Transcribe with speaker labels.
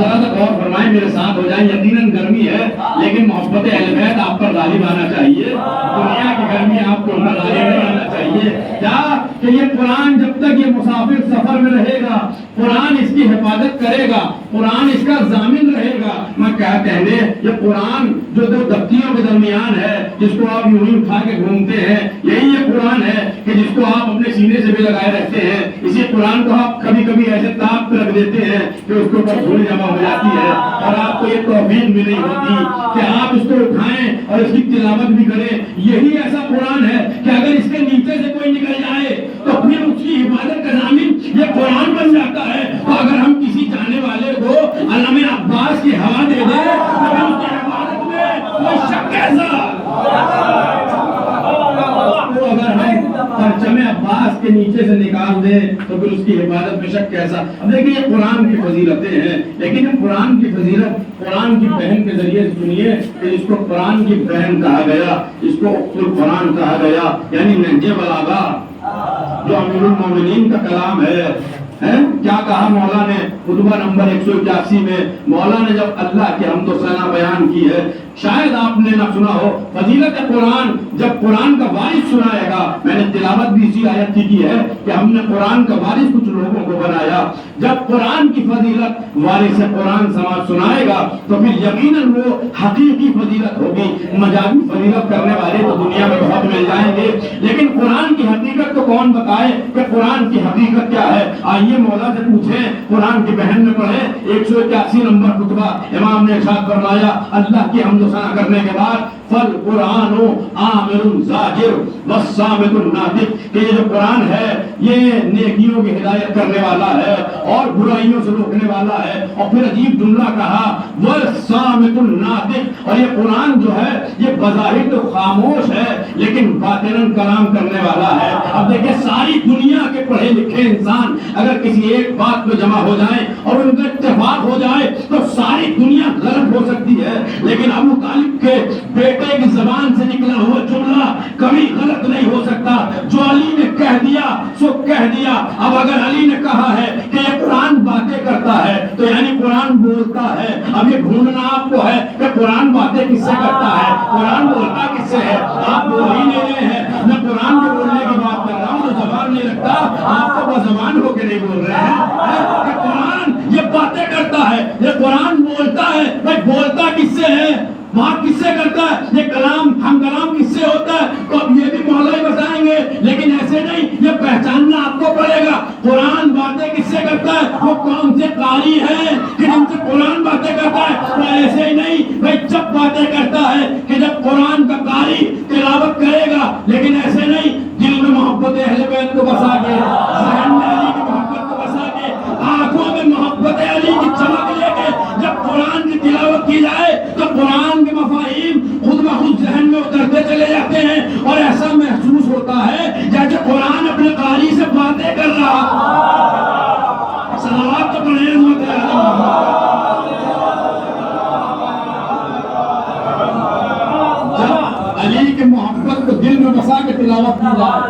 Speaker 1: حضرات غور فرمائیں، میرے ساتھ ہو جائیں. یقیناً گرمی ہے لیکن محبت اہل بیت آپ پر غالب آنا چاہیے. دنیا کی گرمی آپ کو غالب نہیں آنا چاہیے. کیا کہ یہ قرآن جب تک یہ مسافر سفر میں رہے گا، قرآن اس کی حفاظت کرے گا، قرآن اس کا ضامن رہے گا. میں کیا کہنے، یہ قرآن جو دو دفتیوں کے درمیان ہے، جس کو آپ یوں ہی اٹھا کے گھومتے ہیں، یہی یہ قرآن ہے کہ جس کو آپ اپنے سینے سے بھی لگائے رکھتے ہیں. اسی قرآن کو آپ کبھی کبھی ایسے تاپ پہ رکھ دیتے ہیں کہ اس کے اوپر دھول جمع ہو جاتی ہے، اور آپ کو یہ توفیق ملی ہوتی کہ آپ اس کو اٹھائیں اور اس کی تلاوت بھی کریں. یہی ایسا قرآن ہے کہ اگر اس کے نیچے سے کوئی نکل جائے تو پھر اس کی حفاظت کا ضامن یہ قرآن بن جاتا ہے. تو اگر ہم کسی جانے والے کو علامہ عباس کی ہوا دے دیں تو پھر اس کی حفاظت میں کوئی شک کیسا؟ تو اگر ہم پرچم عباس کے نیچے سے نکال دیں تو پھر اس کی حفاظت میں شک کیسا؟ اب دیکھیں یہ قرآن کی فضیلتیں ہیں، لیکن ہم قرآن کی فضیلت قرآن کی بہن کے ذریعے سے سنیے کہ جس کو قرآن کی بہن کہا گیا، جس کو اخت القرآن کہا گیا، یعنی نہج بلاغہ، جو امیر المومنین کا کلام ہے. کیا کہا مولا نے خطبہ نمبر 181 میں؟ مولا نے جب اللہ کی حمد و ثنا بیان کی ہے، شاید آپ نے نہ سنا ہو، فضیلت قرآن جب قرآن کا وارث سنائے گا. میں نے تلاوت بھی اسی آیت کی ہے کہ ہم نے قرآن کا وارث کچھ لوگوں کو بنایا. جب قرآن کی فضیلت وارث قرآن سماج سنائے گا تو پھر یقیناً وہ حقیقی فضیلت ہوگی. مجازی فضیلت کرنے والے تو دنیا میں بہت مل جائیں گے، لیکن قرآن کی حقیقت کو کون بتائے کہ قرآن کی حقیقت کیا ہے؟ آئیے مولا سے پوچھیں. قرآن کی بہن میں پڑھیں 181 نمبر خطبہ. امام نے ارشاد فرمایا اللہ کی حمد و ثنا کرنے کے بعد، فل قرآن عامر زاجر والصامت الناطق، کہ یہ جو قرآن ہے یہ نیکیوں کی ہدایت کرنے والا ہے اور برائیوں سے روکنے والا ہے. اور پھر عجیب جملہ کہا والصامت الناطق، اور یہ قرآن جو ہے یہ بظاہر تو خاموش ہے لیکن باطناً کلام کرنے والا ہے. اب دیکھیں ساری دنیا کے پڑھے لکھے انسان اگر کسی ایک بات پہ جمع ہو جائیں اور ان کا اتفاق ہو جائے تو ساری دنیا غلط ہو سکتی ہے، لیکن ابو طالب کے بیٹے کی زبان سے نکلا ہوا جملہ کبھی غلط نہیں ہو سکتا. جو علی نے کہہ دیا سو کہہ دیا. اب اگر علی نے کہا ہے کہ یہ قرآن باتیں کرتا ہے تو یعنی قرآن بولتا ہے. اب یہ ڈھونڈنا آپ کو ہے کہ قرآن باتیں کس سے کرتا ہے، قرآن بولتا کس سے ہے. آپ بول ہی نہیں رہے ہیں. میں قرآن کے بولنے کی بات کر رہا ہوں، جو زبان نہیں رکھتا آپ تو بزبان ہو کے نہیں بول رہے ہیں کہ قرآن یہ باتیں کرتا ہے، یہ قرآن بولتا ہے. بھائی بولتا کس سے ہے، بات کس سے کرتا ہے؟ یہ کلام ہم کلام کس سے ہوتا ہے؟ تو اب یہ بھی مولا ہی بتائیں گے، لیکن ایسے نہیں، یہ پہچاننا آپ کو پڑے گا. قرآن باتیں کس سے کرتا ہے؟ وہ کون سے قاری ہیں کہ جن سے قرآن باتیں کرتا ہے؟ تو ایسے ہی نہیں بھائی جب باتیں کرتا ہے کہ جب قرآن کا قاری تلاوت کرے گا، لیکن ایسے نہیں دل میں محبت اہل بیت کو بسا کے، ذہن میں علی کی محبت کو بسا کے، آنکھوں میں محبت علی کی چمک لے کے جب قرآن کی تلاوت کی جائے تو قرآن کے مفاہیم خود بخود ذہن میں اترتے چلے جاتے ہیں اور ایسا محسوس ہوتا ہے جیسے قرآن اپنے قاری سے باتیں کر رہا. صلوات تو پڑھیں عظمت جب علی کی محبت کو دل میں بسا کے تلاوت کی جائے